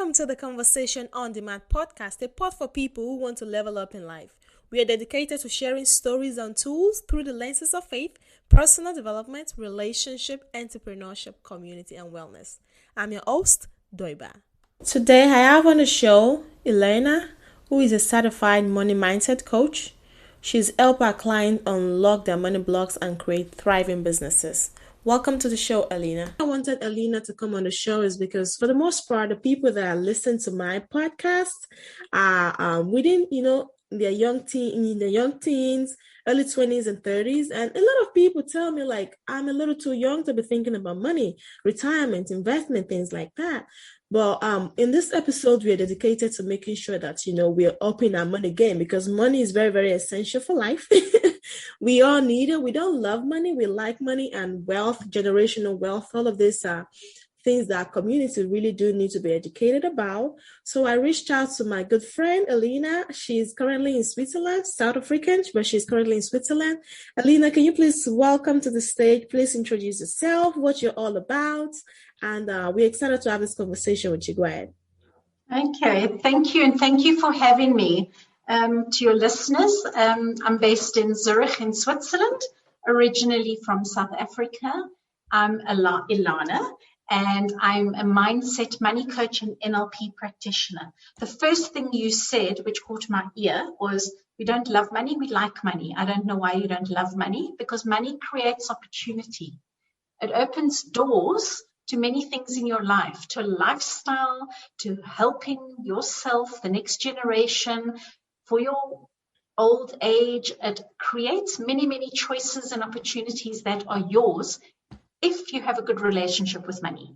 Welcome to the Conversation on Demand podcast, a pod for people who want to level up in life. We are dedicated to sharing stories and tools through the lenses of faith, personal development, relationship, entrepreneurship, community, and wellness. I'm your host, Doiba. Today, I have on the show Ilana, who is a certified money mindset coach. She's helped her clients unlock their money blocks and create thriving businesses. Welcome to the show, Alina. I wanted Alina to come on the show is because, for the most part, the people that listen to my podcast are within, their young teens, early 20s and 30s. And a lot of people tell me, like, I'm a little too young to be thinking about money, retirement, investment, things like that. But in this episode, we are dedicated to making sure that, we are upping our money game, because money is very, very essential for life. We all need it. We don't love money. We like money and wealth, generational wealth. All of these are things that community really do need to be educated about. So I reached out to my good friend, Alina. She's currently in Switzerland, South African, but she's currently in Switzerland. Alina, can you please welcome to the stage? Please introduce yourself, what you're all about. And we're excited to have this conversation with you. Go ahead. Okay, thank you. And thank you for having me. To your listeners, I'm based in Zurich in Switzerland, originally from South Africa. I'm Ilana, and I'm a mindset money coach and NLP practitioner. The first thing you said, which caught my ear, was we don't love money, we like money. I don't know why you don't love money, because money creates opportunity. It opens doors to many things in your life, to a lifestyle, to helping yourself, the next generation, for your old age. It creates many, many choices and opportunities that are yours if you have a good relationship with money.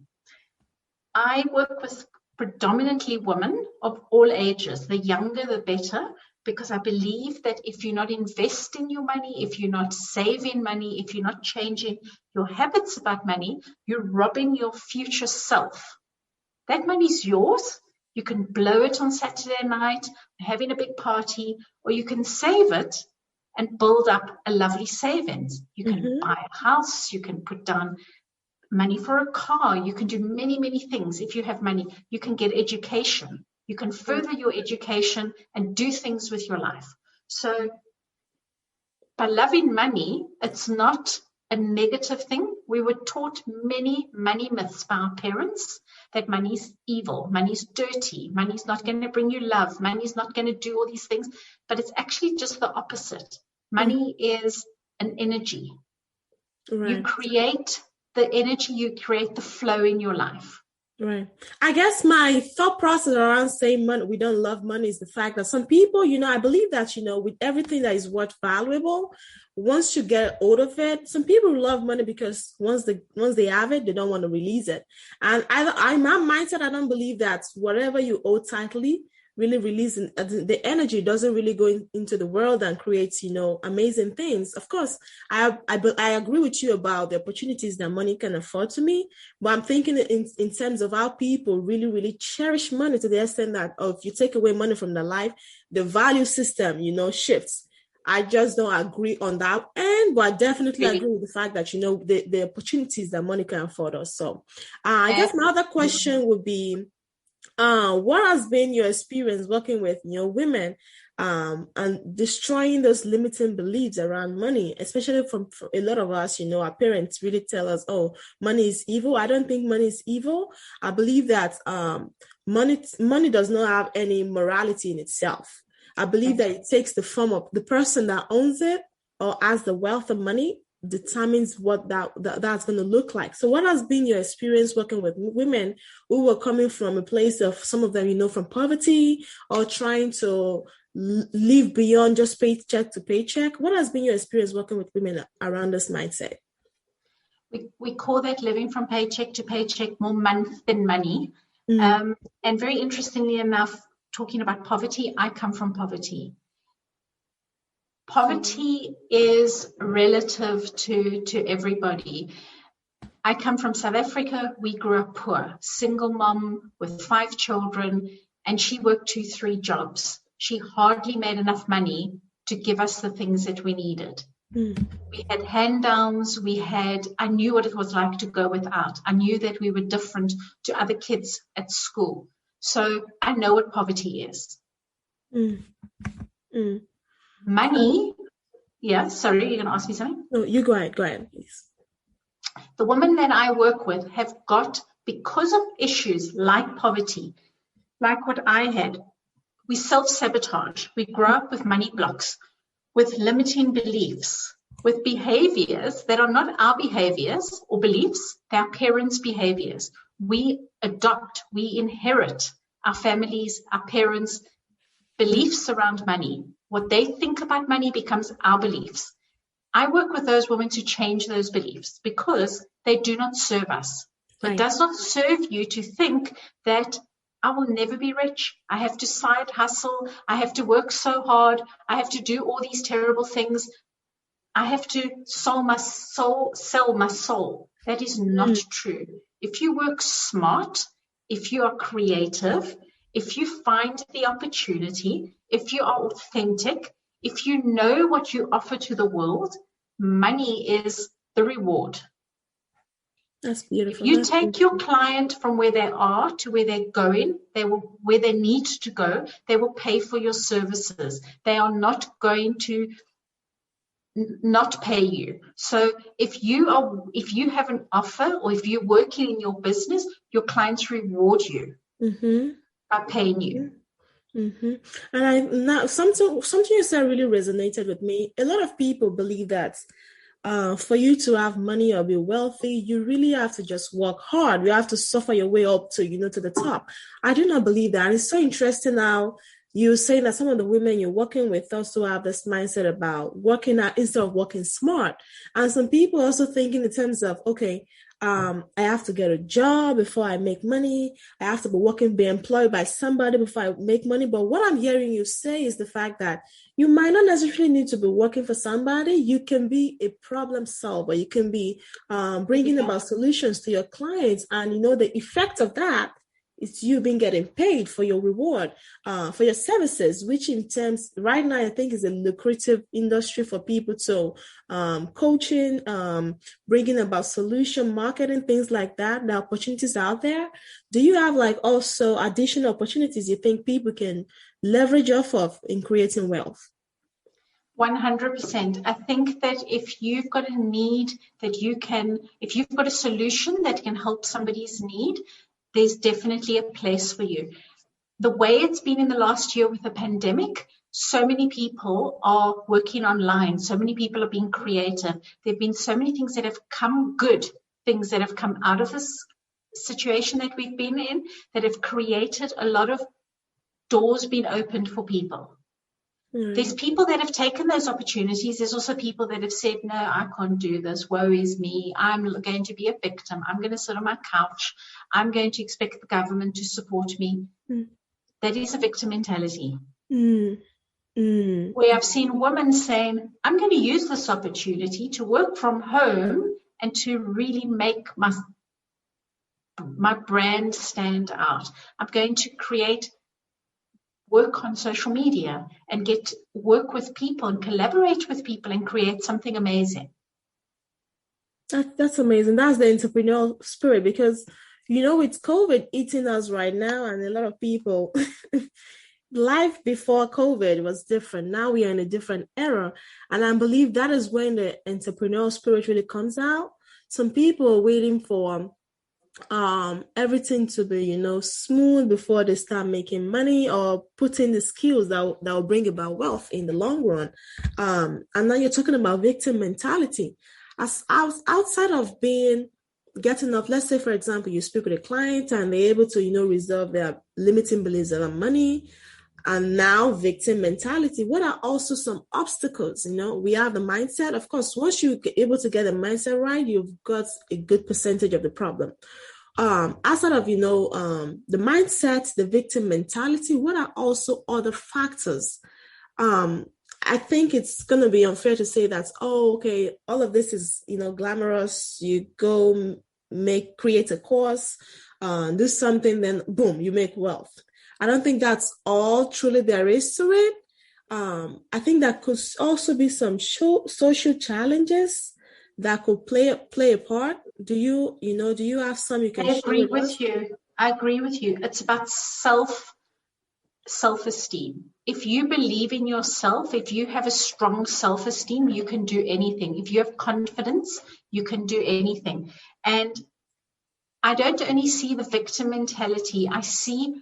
I work with predominantly women of all ages, the younger the better, because I believe that if you're not investing your money, if you're not saving money, if you're not changing your habits about money, you're robbing your future self. That money's yours. You can blow it on Saturday night, having a big party, or you can save it and build up a lovely savings. You can buy a house, you can put down money for a car, you can do many, many things. If you have money, you can get education. You can further your education and do things with your life. So by loving money, it's not a negative thing. We were taught many money myths by our parents, that money's evil, money's dirty, money's not going to bring you love, money's not going to do all these things. But it's actually just the opposite. Money is an energy. Right. You create the energy, you create the flow in your life. Right. I guess my thought process around saying money, we don't love money, is the fact that some people, I believe that, with everything that is worth valuable, once you get hold of it, some people love money because once they have it, they don't want to release it. And my mindset, I don't believe that whatever you owe tightly, really releasing the energy doesn't really go into the world and creates, amazing things. Of course, I agree with you about the opportunities that money can afford to me, but I'm thinking in terms of how people really, really cherish money to the extent that if you take away money from their life, the value system, shifts. I just don't agree on that end, but I definitely agree with the fact that, the opportunities that money can afford us. So I guess my other question would be, what has been your experience working with women and destroying those limiting beliefs around money, especially from a lot of us, our parents really tell us, oh, money is evil. I don't think money is evil. I believe that money does not have any morality in itself. I believe that it takes the form of the person that owns it or has the wealth of money determines what that's going to look like. So what has been your experience working with women who were coming from a place of, some of them, from poverty or trying to live beyond just paycheck to paycheck? What has been your experience working with women around this mindset? We call that living from paycheck to paycheck, more month than money. And very interestingly enough, talking about poverty, I come from poverty. Poverty is relative to everybody. I come from South Africa. We grew up poor, single mom with 5 children, and she worked 2-3 jobs. She hardly made enough money to give us the things that we needed. We had hand-downs. I knew what it was like to go without. I knew that we were different to other kids at school. So I know what poverty is. Mm. Money. Yeah, sorry, you're going to ask me something? No, you go ahead, please. The women that I work with have got, because of issues like poverty, like what I had, we self-sabotage. We grow up with money blocks, with limiting beliefs, with behaviors that are not our behaviors or beliefs, they're our parents' behaviors. We adopt, we inherit our families, our parents' beliefs around money. What they think about money becomes our beliefs. I work with those women to change those beliefs because they do not serve us. Right. It does not serve you to think that I will never be rich. I have to side hustle. I have to work so hard. I have to do all these terrible things. I have to sell my soul. That is not true. If you work smart, if you are creative, if you find the opportunity, if you are authentic, if you know what you offer to the world, money is the reward. That's beautiful. If you take your client from where they are to where they're going, where they need to go, they will pay for your services. They are not going to not pay you. So if you have an offer or if you're working in your business, your clients reward you by paying you. And now something you said really resonated with me. A lot of people believe that for you to have money or be wealthy, you really have to just work hard. You have to suffer your way up to the top. I do not believe that. And it's so interesting how you're saying that some of the women you're working with also have this mindset about working out instead of working smart. And some people also thinking in terms of, okay, I have to get a job before I make money. I have to be employed by somebody before I make money. But what I'm hearing you say is the fact that you might not necessarily need to be working for somebody. You can be a problem solver. You can be bringing about solutions to your clients. And, the effect of that is you being getting paid for your reward, for your services, which in terms right now, I think is a lucrative industry for people to coaching, bringing about solution marketing, things like that. The opportunities out there. Do you have also additional opportunities you think people can leverage off of in creating wealth? 100%. I think that if you've got a need if you've got a solution that can help somebody's need, there's definitely a place for you. The way it's been in the last year with the pandemic, so many people are working online. So many people are being creative. There have been so many things that have come things that have come out of this situation that we've been in, that have created a lot of doors being opened for people. There's people that have taken those opportunities. There's also people that have said, no, I can't do this. Woe is me. I'm going to be a victim. I'm going to sit on my couch. I'm going to expect the government to support me. That is a victim mentality. Where I've seen women saying, I'm going to use this opportunity to work from home and to really make my brand stand out. I'm going to work on social media and work with people and collaborate with people and create something amazing. That's amazing. That's the entrepreneurial spirit, because with COVID eating us right now, and a lot of people life before COVID was different. Now we are in a different era, and I believe that is when the entrepreneurial spirit really comes out. Some people are waiting for everything to be smooth before they start making money or putting the skills that will bring about wealth in the long run. And now you're talking about victim mentality. As outside of getting up, let's say for example you speak with a client and they're able to resolve their limiting beliefs around money, and now victim mentality. What are also some obstacles? We have the mindset. Of course, once you're able to get the mindset right, you've got a good percentage of the problem. Outside of, the mindset, the victim mentality, what are also other factors? I think it's going to be unfair to say that, okay, all of this is, glamorous. You go create a course, do something, then boom, you make wealth. I don't think that's all truly there is to it. I think that could also be some social challenges that could play a part. Do you have some you can share? I agree with you. I agree with you. It's about self-esteem. If you believe in yourself, if you have a strong self-esteem, you can do anything. If you have confidence, you can do anything. And I don't only see the victim mentality, I see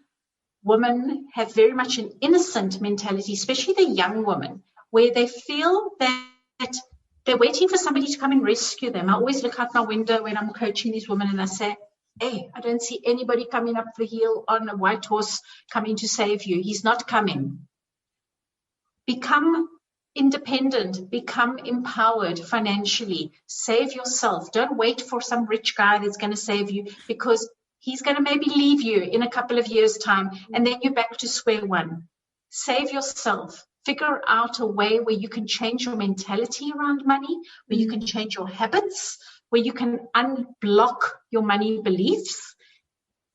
women have very much an innocent mentality, especially the young women, where they feel that they're waiting for somebody to come and rescue them. I always look out my window when I'm coaching these women and I say, hey, I don't see anybody coming up the hill on a white horse coming to save you. He's not coming. Become independent, become empowered financially, save yourself. Don't wait for some rich guy that's going to save you, because he's going to maybe leave you in a couple of years' time, and then you're back to square one. Save yourself. Figure out a way where you can change your mentality around money, where you can change your habits, where you can unblock your money beliefs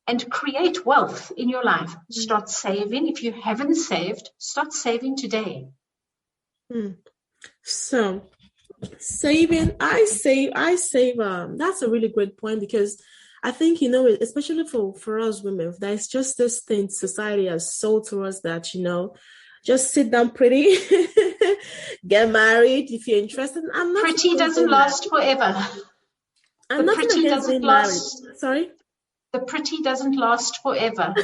and create wealth in your life. Start saving. If you haven't saved, start saving today. So saving, I save. That's a really great point, because I think, especially for us women, there's just this thing society has sold to us that, just sit down pretty, get married if you're interested. I'm not pretty doesn't last forever. I'm not pretty doesn't last. Sorry? The pretty doesn't last forever.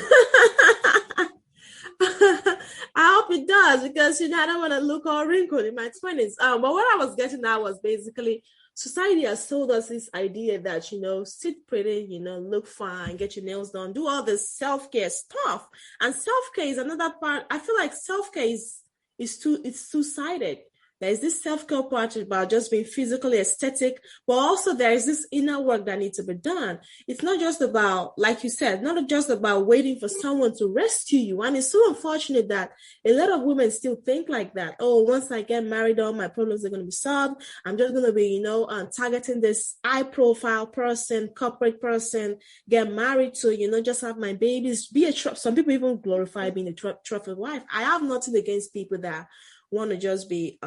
I hope it does, because I don't want to look all wrinkled in my 20s. But what I was getting at was basically society has sold us this idea that, sit pretty, look fine, get your nails done, do all this self-care stuff. And self-care is another part. I feel like self-care it's two-sided. There's this self-care part about just being physically aesthetic, but also there is this inner work that needs to be done. It's not just about, like you said, not just about waiting for someone to rescue you. And it's so unfortunate that a lot of women still think like that. Oh, once I get married, all my problems are going to be solved. I'm just going to be, targeting this high-profile person, corporate person, get married to, just have my babies, be a some people even glorify being a trophy wife. I have nothing against people that want to just be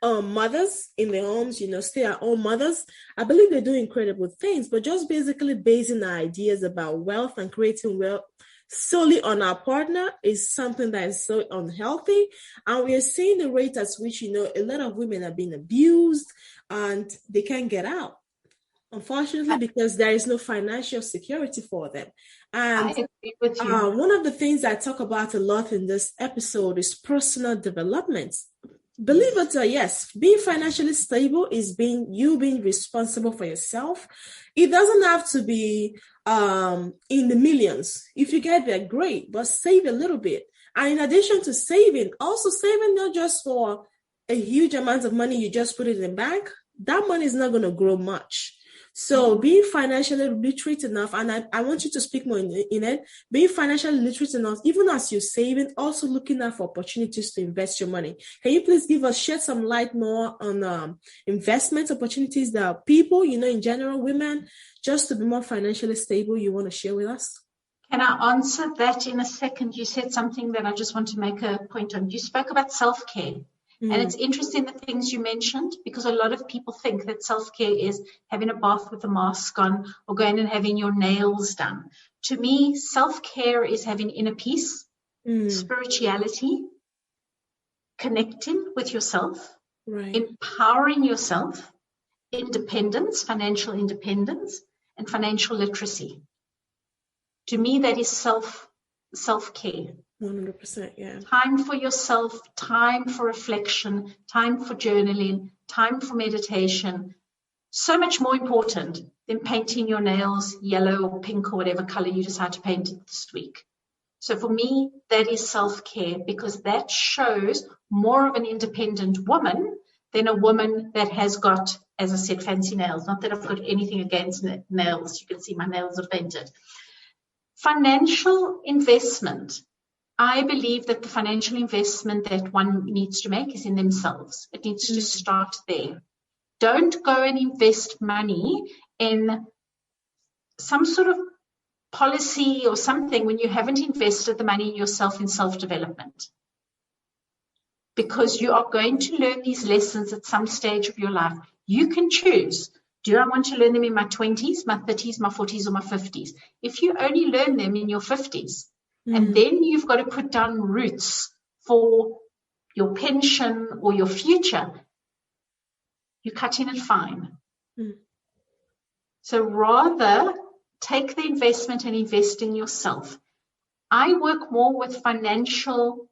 mothers in their homes, stay-at-home mothers. I believe they do incredible things, but just basically basing our ideas about wealth and creating wealth solely on our partner is something that is so unhealthy. And we are seeing the rate at which, a lot of women are being abused and they can't get out, unfortunately, because there is no financial security for them. And I agree with you. One of the things I talk about a lot in this episode is personal development. Believe it or yes, being financially stable is being responsible for yourself. It doesn't have to be in the millions. If you get there, great, but save a little bit. And in addition to saving, also saving not just for a huge amount of money, you just put it in the bank. That money is not going to grow much. So being financially literate enough, and I want you to speak more in it, being financially literate enough, even as you're saving, also looking out for opportunities to invest your money. Can you please shed some light more on investment opportunities that people, in general, women, just to be more financially stable, you want to share with us? Can I answer that in a second? You said something that I just want to make a point on. You spoke about self-care. And it's interesting the things you mentioned, because a lot of people think that self-care is having a bath with a mask on or going and having your nails done. To me, self-care is having inner peace, spirituality, connecting with yourself, empowering yourself, independence, financial independence, and financial literacy. To me, that is self-care. 100%, yeah. Time for yourself, time for reflection, time for journaling, time for meditation. So much more important than painting your nails yellow or pink or whatever color you decide to paint it this week. So for me, that is self-care, because that shows more of an independent woman than a woman that has got, as I said, fancy nails. Not that I've got anything against nails. You can see my nails are painted. Financial investment. I believe that the financial investment that one needs to make is in themselves. It needs to start there. Don't go and invest money in some sort of policy or something when you haven't invested the money in yourself in self-development. Because you are going to learn these lessons at some stage of your life. You can choose Do I want to learn them in my 20s, my 30s, my 40s, or my 50s? If you only learn them in your 50s, and then you've got to put down roots for your pension or your future, you're cutting it fine. So rather take the investment and invest in yourself. I work more with the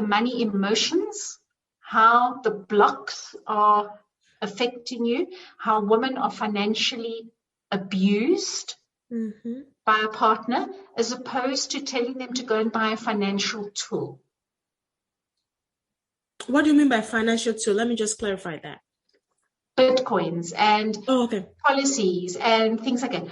money emotions, how the blocks are affecting you, how women are financially abused by a partner, as opposed to telling them to go and buy a financial tool. What do you mean by financial tool? Let me just clarify that. Bitcoins and policies and things like that.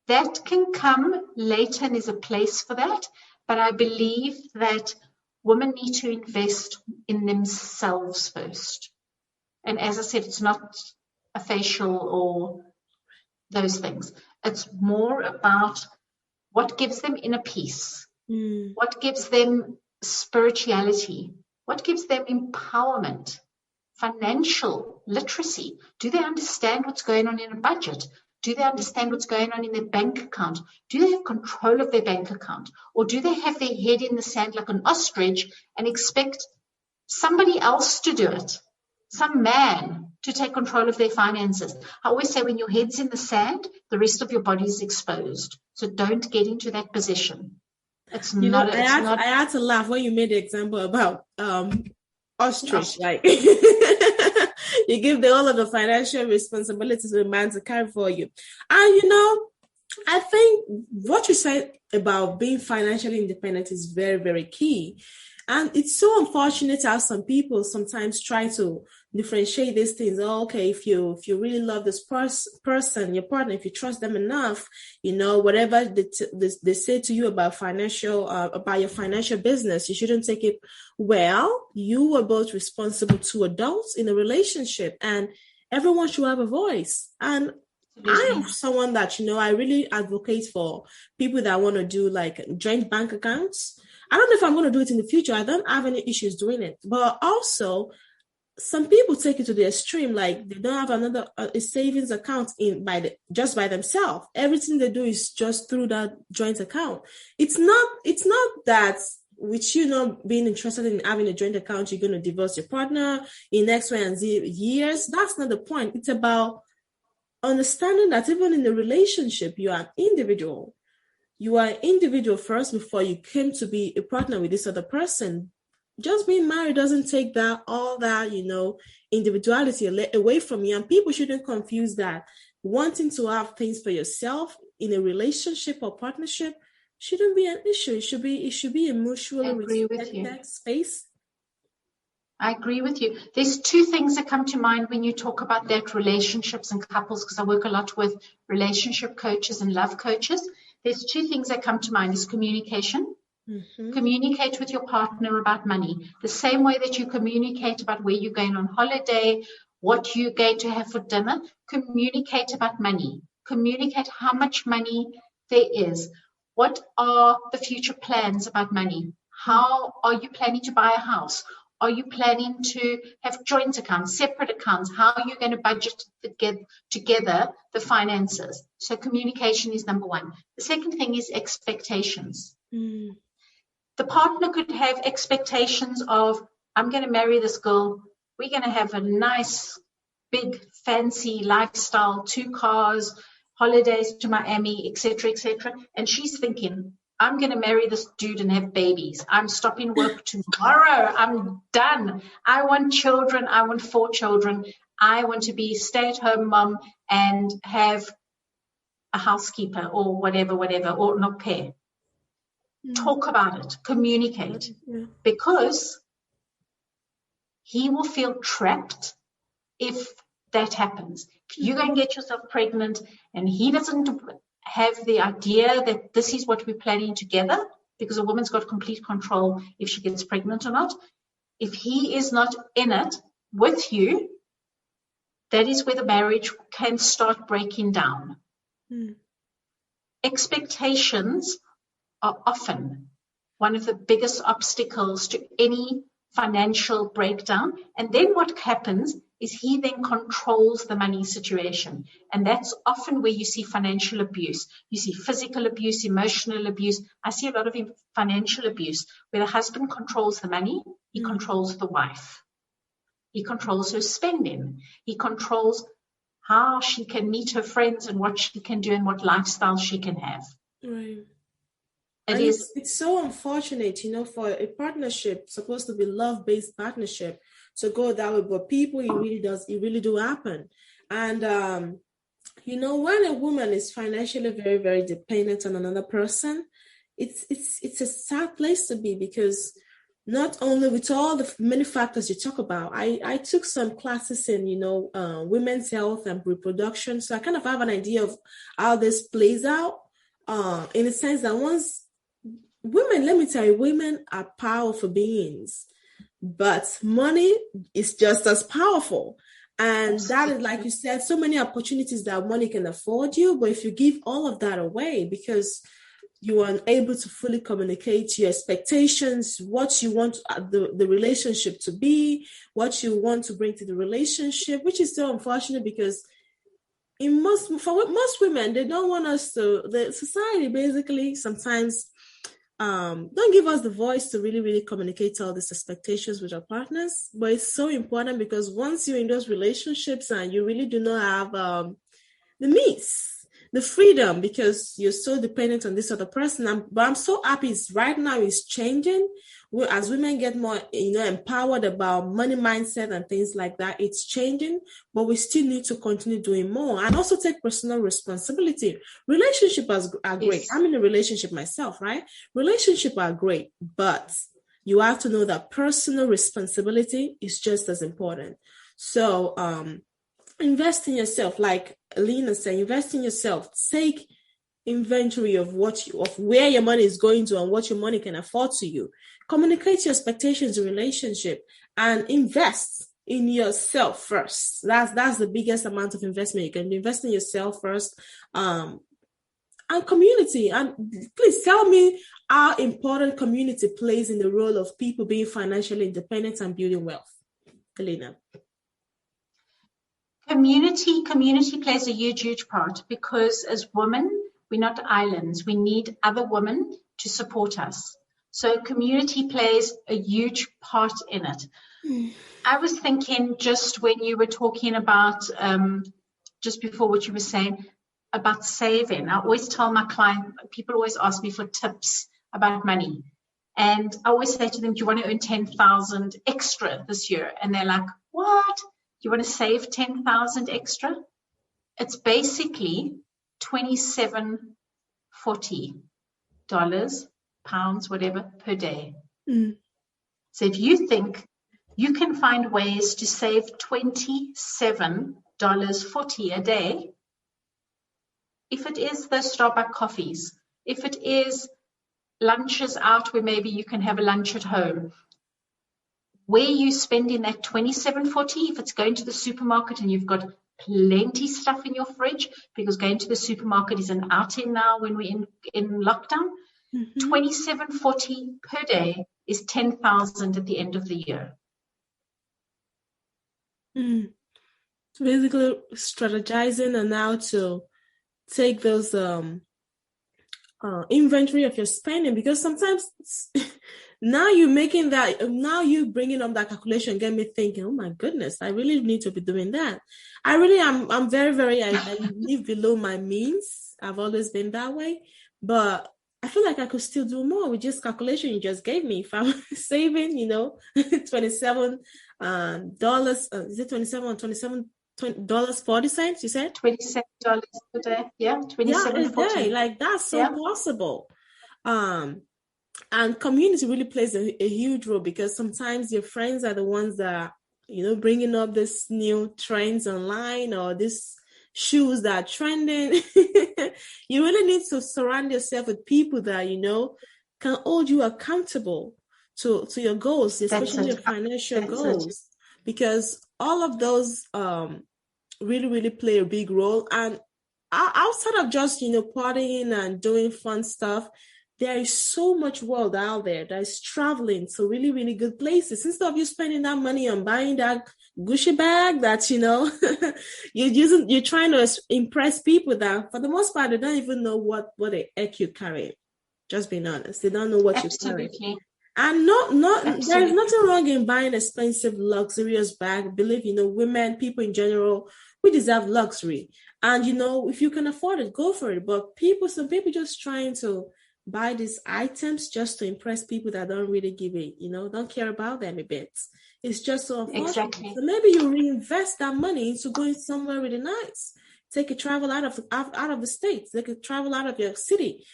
That can come later and there's a place for that. But I believe that women need to invest in themselves first. And as I said, it's not a facial or those things. It's more about what gives them inner peace, what gives them spirituality, what gives them empowerment, financial literacy. Do they understand what's going on in a budget? Do they understand what's going on in their bank account? Do they have control of their bank account? Or do they have their head in the sand like an ostrich and expect somebody else to do it? Some man to take control of their finances. I always say when your head's in the sand, the rest of your body is exposed. So don't get into that position. It's not. I had to laugh when you made the example about ostrich. Like you give all of the financial responsibilities to the man to carry for you. And I think what you said about being financially independent is very, very key. And it's so unfortunate how some people sometimes try to differentiate these things. Oh, okay, if you really love this person, your partner, if you trust them enough, whatever they say to you about about your financial business, you shouldn't take it. Well, you were both responsible, two adults in a relationship, and everyone should have a voice. And I am someone that, I really advocate for people that want to do like joint bank accounts. I don't know if I'm going to do it in the future. I don't have any issues doing it. But also, some people take it to the extreme, like they don't have a savings account just by themselves. Everything they do is just through that joint account. It's not that with being interested in having a joint account, you're going to divorce your partner in X, Y, and Z years. That's not the point. It's about understanding that even in a relationship, you are an individual. You are an individual first before you came to be a partner with this other person. Just being married doesn't take all that individuality away from you. And people shouldn't confuse that. Wanting to have things for yourself in a relationship or partnership shouldn't be an issue. It should be a mutually respected space. I agree with you. There's two things that come to mind when you talk about that, relationships and couples, because I work a lot with relationship coaches and love coaches. There's two things that come to mind is communication. Communicate with your partner about money. The same way that you communicate about where you're going on holiday, what you're going to have for dinner, communicate about money. Communicate how much money there is. What are the future plans about money? How are you planning to buy a house? Are you planning to have joint accounts, separate accounts? How are you going to budget together the finances? So communication is number one. The second thing is expectations. The partner could have expectations of, I'm going to marry this girl. We're going to have a nice, big, fancy lifestyle, 2 cars, holidays to Miami, etc., etc. And she's thinking, I'm going to marry this dude and have babies. I'm stopping work tomorrow. I'm done. I want children. I want 4 children. I want to be stay-at-home mom and have a housekeeper or whatever, or not pay. Talk about it. Communicate. Because he will feel trapped if that happens. If you go and get yourself pregnant and he doesn't have the idea that this is what we're planning together, because a woman's got complete control if she gets pregnant or not. If he is not in it with you, that is where the marriage can start breaking down. Expectations are often one of the biggest obstacles to any financial breakdown. And then what happens is he then controls the money situation. And that's often where you see financial abuse. You see physical abuse, emotional abuse. I see a lot of financial abuse where the husband controls the money, he controls the wife. He controls her spending. He controls how she can meet her friends and what she can do and what lifestyle she can have. Right. It's so unfortunate, for a partnership supposed to be love-based partnership to go that way, but people, it really do happen. And when a woman is financially very, very dependent on another person, it's a sad place to be, because not only with all the many factors you talk about, I took some classes in, women's health and reproduction. So I kind of have an idea of how this plays out, in a sense that let me tell you, women are powerful beings, but money is just as powerful. And that is, like you said, so many opportunities that money can afford you. But if you give all of that away because you are unable to fully communicate your expectations, what you want the relationship to be, what you want to bring to the relationship, which is so unfortunate, because for most women, they don't want us to, the society basically sometimes don't give us the voice to really, really communicate all these expectations with our partners. But it's so important, because once you're in those relationships and you really do not have the means, the freedom, because you're so dependent on this other person. But I'm so happy right now it's changing. As women get more, empowered about money mindset and things like that, it's changing. But we still need to continue doing more and also take personal responsibility. Relationships are great. Yes. I'm in a relationship myself, right? Relationships are great, but you have to know that personal responsibility is just as important. So, invest in yourself, like Alina said, invest in yourself. Take inventory of where your money is going to and what your money can afford to you. Communicate your expectations in relationship and invest in yourself first. That's the biggest amount of investment you can do. Invest in yourself first. And community. And please tell me how important community plays in the role of people being financially independent and building wealth. Alina. Community plays a huge part, because as women, we're not islands. We need other women to support us. So community plays a huge part in it. I was thinking, just when you were talking about, just before what you were saying about saving, I always tell my client, people always ask me for tips about money. And I always say to them, do you want to earn 10,000 extra this year? And they're like, what? You want to save 10,000 extra? It's basically $27.40, pounds, whatever, per day. So if you think you can find ways to save $27.40 a day, if it is the Starbucks coffees, if it is lunches out where maybe you can have a lunch at home, where you spending that $27.40, if it's going to the supermarket and you've got plenty stuff in your fridge, because going to the supermarket is an outing now when we're in lockdown, $27.40 per day is 10,000 at the end of the year. Basically strategizing on how to take those inventory of your spending, because sometimes now you bringing up that calculation get me thinking, oh my goodness, I really need to be doing that. I'm very, very, I live below my means. I've always been that way, but I feel like I could still do more with just calculation you just gave me. If I'm saving, $27, is it 27 or $27.40, you said? $27 per day, yeah, $27.40. A day, like that's so possible. And community really plays a huge role, because sometimes your friends are the ones that, bringing up this new trends online or this shoes that are trending. You really need to surround yourself with people that, can hold you accountable to your goals, especially your financial goals, because all of those really, really play a big role. And outside of just, partying and doing fun stuff, there is so much world out there that is traveling to really, really good places. Instead of you spending that money on buying that Gucci bag that, you're trying to impress people that for the most part, they don't even know what the heck you're carrying. Just being honest. They don't know what you're carrying. And there's nothing wrong in buying expensive, luxurious bag. Believe, women, people in general, we deserve luxury. And, if you can afford it, go for it. But some people just trying to buy these items just to impress people that don't really give it, don't care about them a bit. It's just so unfortunate. Exactly. So maybe you reinvest that money into going somewhere really nice. Take a travel out of the States. Take a travel out of your city.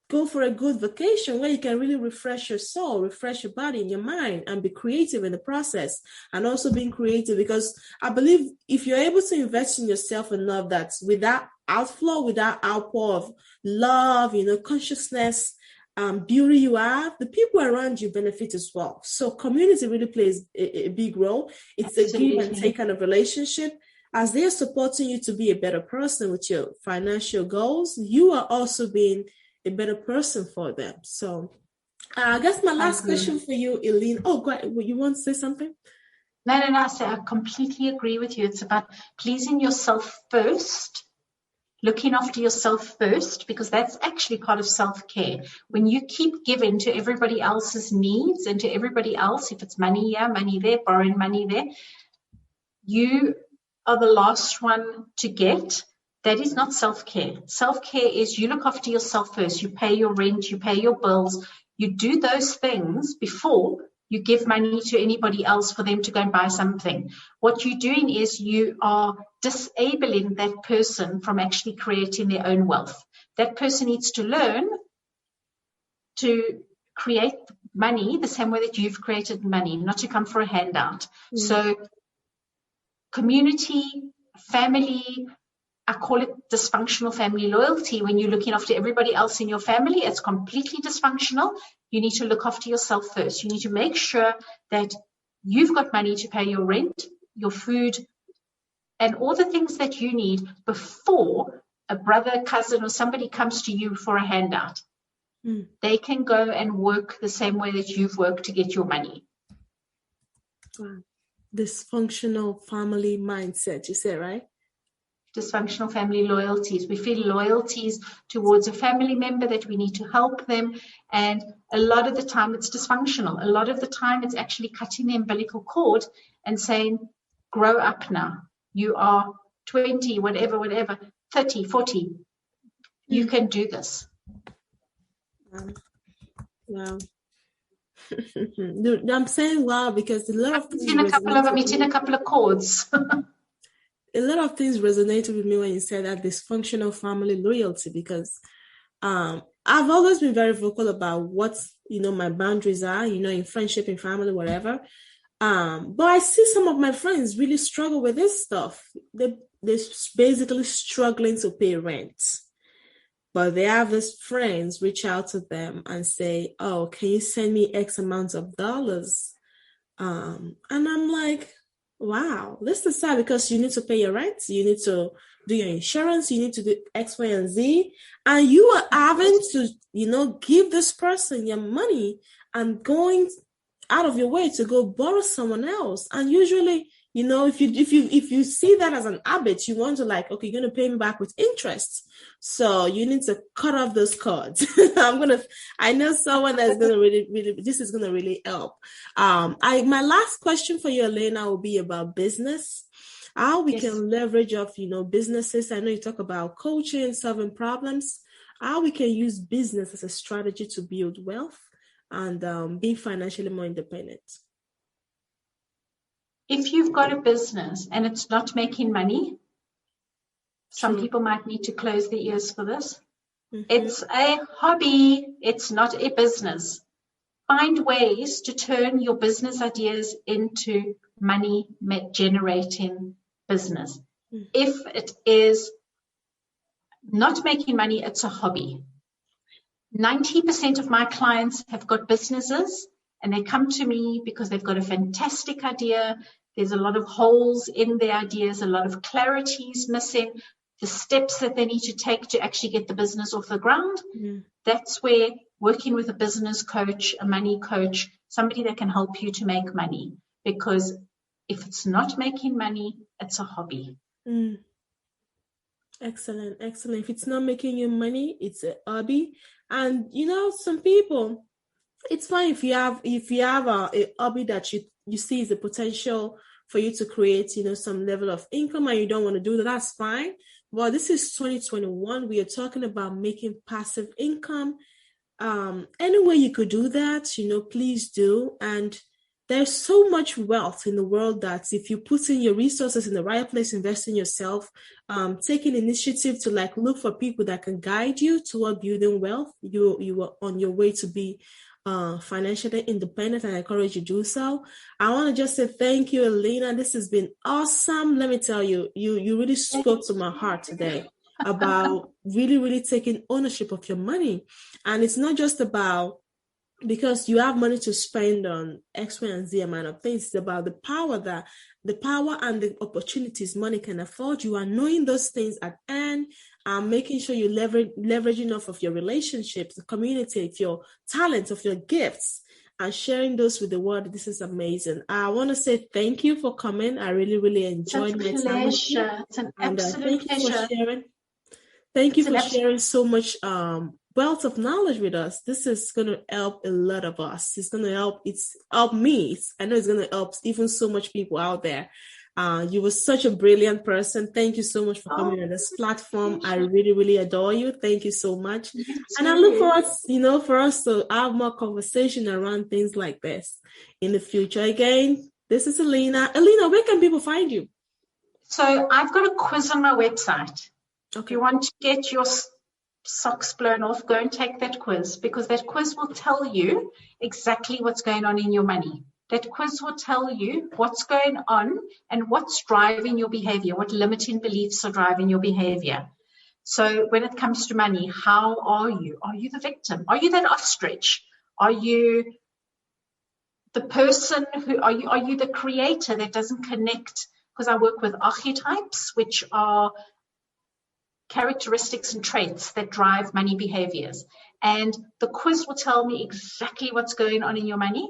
Go for a good vacation where you can really refresh your soul, refresh your body and your mind, and be creative in the process. And also being creative, because I believe if you're able to invest in yourself enough, that without outflow, without outpour of love, consciousness, beauty you have, the people around you benefit as well. So community really plays a big role. It's Absolutely. a give and take kind of relationship. As they're supporting you to be a better person with your financial goals, you are also being a better person for them. So I guess my last question for you, Ilene. Oh, go ahead. You want to say something? No. I completely agree with you. It's about pleasing yourself first, looking after yourself first, because that's actually part of self-care. When you keep giving to everybody else's needs and to everybody else, if it's money here, money there, borrowing money there, you are the last one to get. That is not self-care. Self-care is you look after yourself first. You pay your rent, you pay your bills. You do those things before you give money to anybody else for them to go and buy something. What you're doing is you are disabling that person from actually creating their own wealth. That person needs to learn to create money the same way that you've created money, not to come for a handout. So community, family, I call it dysfunctional family loyalty. When you're looking after everybody else in your family, it's completely dysfunctional. You need to look after yourself first. You need to make sure that you've got money to pay your rent, your food, and all the things that you need before a brother, cousin, or somebody comes to you for a handout. They can go and work the same way that you've worked to get your money. Wow. Dysfunctional family mindset, you said, right? Dysfunctional family loyalties. We feel loyalties towards a family member that we need to help them, and a lot of the time it's dysfunctional. A lot of the time it's actually cutting the umbilical cord and saying, grow up now. You are 20, whatever, 30, 40. You can do this. Wow. I'm saying wow because a lot of things I'm hitting a couple of chords. A lot of things resonated with me when you said that dysfunctional family loyalty, because I've always been very vocal about what, my boundaries are, in friendship, in family, whatever. But I see some of my friends really struggle with this stuff. They're basically struggling to pay rent. But they have these friends reach out to them and say, oh, can you send me X amount of dollars? And I'm like, wow, this is sad, because you need to pay your rent, you need to do your insurance, you need to do X, Y, and Z, and you are having to, give this person your money and going out of your way to go borrow someone else. And usually, if you see that as an habit, you want to okay, you're going to pay me back with interest. So you need to cut off those cords. I know someone that's going to really, this is going to really help. My last question for you, Elena, will be about business. How we can leverage off, businesses. I know you talk about coaching, solving problems, how we can use business as a strategy to build wealth and being financially more independent. If you've got a business and it's not making money, some people might need to close their ears for this. Mm-hmm. It's a hobby. It's not a business. Find ways to turn your business ideas into money generating business. Mm-hmm. If it is not making money, it's a hobby. 90% of my clients have got businesses and they come to me because they've got a fantastic idea. There's a lot of holes in their ideas, a lot of clarity is missing, the steps that they need to take to actually get the business off the ground. Mm. That's where working with a business coach, a money coach, somebody that can help you to make money. Because If it's not making money, it's a hobby. Excellent. If it's not making you money, it's a hobby. And some people, it's fine if you have a hobby that you see is a potential for you to create some level of income, and you don't want to do that. That's fine. Well, this is 2021. We are talking about making passive income. Any way you could do that, please do. And there's so much wealth in the world that if you put in your resources in the right place, invest in yourself, taking initiative to look for people that can guide you toward building wealth, you are on your way to be financially independent, and I encourage you to do so. I want to just say thank you, Ilana. This has been awesome. Let me tell you, you really spoke to my heart today about really, really taking ownership of your money. And it's not just about because you have money to spend on X, Y, and Z amount of things. It's about the power and the opportunities money can afford you, and knowing those things at hand, and making sure you leveraging off of your relationships, the community, of your talents, of your gifts, and sharing those with the world. This is amazing. I want to say thank you for coming. I really, really enjoyed my time with you. It's an absolute pleasure. Thank you for sharing so much wealth of knowledge with us. This is going to help a lot of us. It's going to help. It's helped me. I know it's going to help even so much people out there. You were such a brilliant person. Thank you so much for coming on this platform. I really, really adore you. Thank you so much. And I look forward, for us to have more conversation around things like this in the future. Again, this is Ilana. Ilana, where can people find you? So I've got a quiz on my website. Okay. If you want to get your socks blown off, go and take that quiz, because that quiz will tell you exactly what's going on in your money. That quiz will tell you what's going on and what's driving your behavior, what limiting beliefs are driving your behavior. So when it comes to money, how are you? Are you the victim? Are you that ostrich? Are you the person are you the creator that doesn't connect? Because I work with archetypes, which are characteristics and traits that drive money behaviors. And the quiz will tell me exactly what's going on in your money.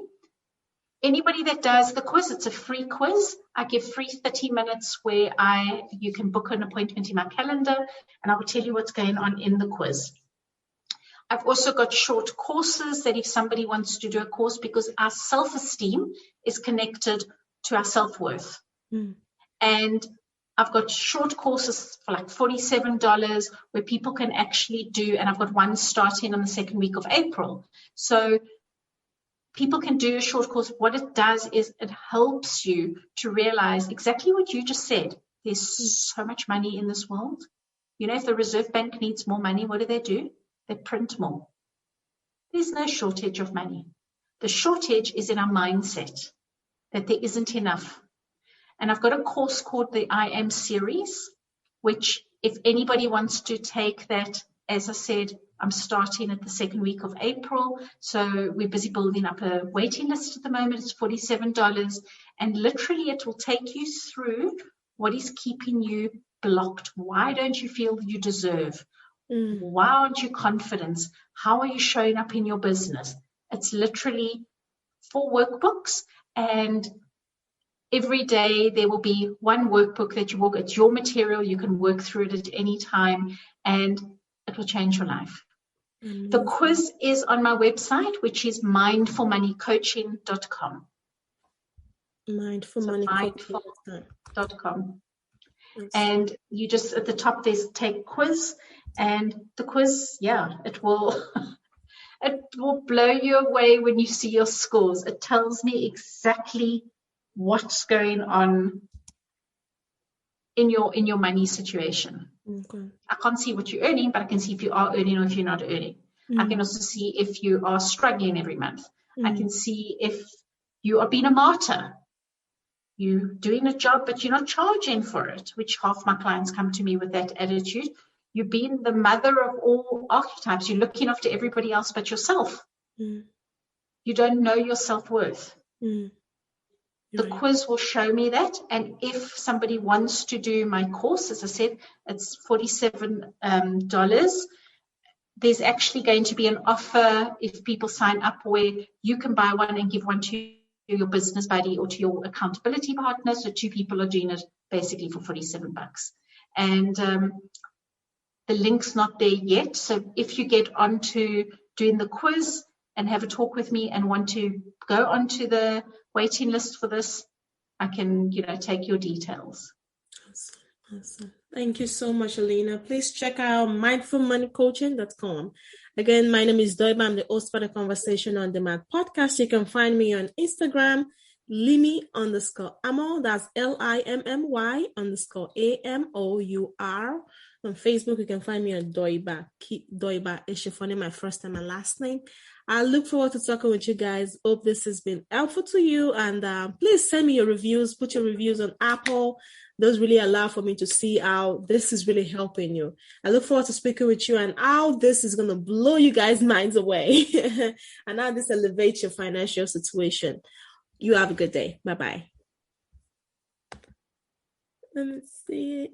Anybody that does the quiz, it's a free quiz. I give free 30 minutes where you can book an appointment in my calendar, and I will tell you what's going on in the quiz. I've also got short courses that if somebody wants to do a course, because our self-esteem is connected to our self-worth. And I've got short courses for like $47 where people can actually do, and I've got one starting on the second week of April. So people can do a short course. What it does is it helps you to realize exactly what you just said. There's so much money in this world. If the Reserve Bank needs more money, what do? They print more. There's no shortage of money. The shortage is in our mindset that there isn't enough. And I've got a course called the I Am series, which if anybody wants to take that, as I said, I'm starting at the second week of April. So we're busy building up a waiting list at the moment. It's $47. And literally it will take you through what is keeping you blocked. Why don't you feel you deserve? Why aren't you confident? How are you showing up in your business? It's literally 4 workbooks, and every day there will be one workbook that you will get. It's your material. You can work through it at any time, and it will change your life. The quiz is on my website, which is mindfulmoneycoaching.com. Mindfulmoneycoaching.com. And you just, at the top, there's take quiz, and the quiz, it will it will blow you away when you see your scores. It tells me exactly what's going on in your money situation. Okay. I can't see what you're earning, but I can see if you are earning or if you're not earning. I can also see if you are struggling every month. I can see if you are being a martyr. You're doing a job, but you're not charging for it, which half my clients come to me with that attitude. You're being the mother of all archetypes. You're looking after everybody else but yourself. You don't know your self-worth. The quiz will show me that. And if somebody wants to do my course, as I said, it's $47. There's actually going to be an offer if people sign up where you can buy one and give one to your business buddy or to your accountability partner. So 2 people are doing it basically for $47. And the link's not there yet. So if you get onto doing the quiz and have a talk with me and want to go onto the waiting list for this, I can, take your details. Awesome. Thank you so much, Ilana. Please check out mindfulmoneycoaching.com. Again, my name is Doiba. I'm the host for the Conversation on Demand podcast. You can find me on Instagram, Limi_Amour. That's LIMMY_AMOUR. On Facebook, you can find me on Doiba Eshofonie, my first and my last name. I look forward to talking with you guys. Hope this has been helpful to you. And please send me your reviews. Put your reviews on Apple. Those really allow for me to see how this is really helping you. I look forward to speaking with you and how this is going to blow you guys' minds away and how this elevates your financial situation. You have a good day. Bye-bye. Let me see.